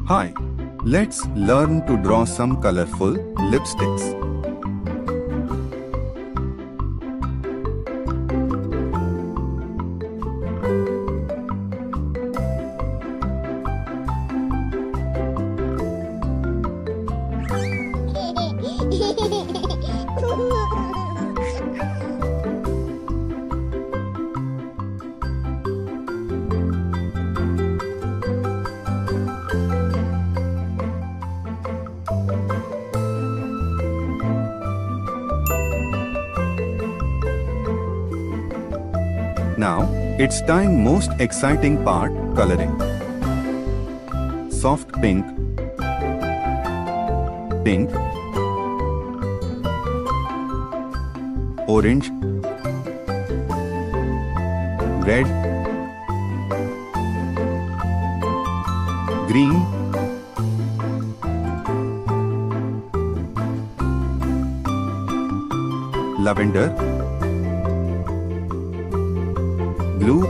Hi, let's learn to draw some colorful lipsticks. Now, it's time most exciting part, coloring. Soft pink, pink, orange, red, green, lavender, blue,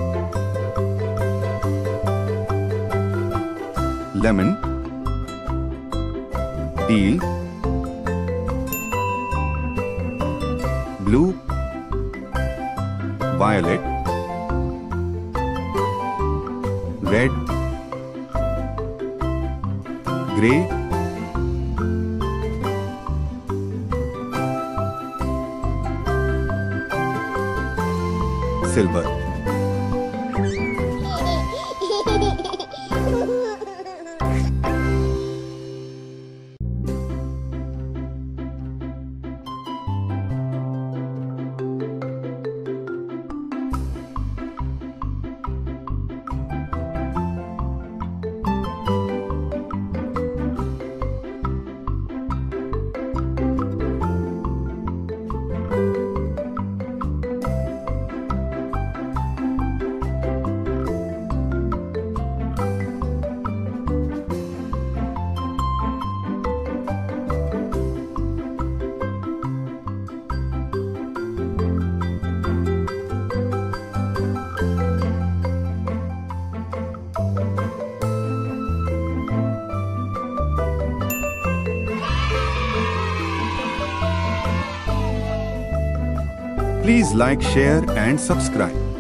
lemon, teal, blue, violet, red, grey, silver. Please like, share and subscribe.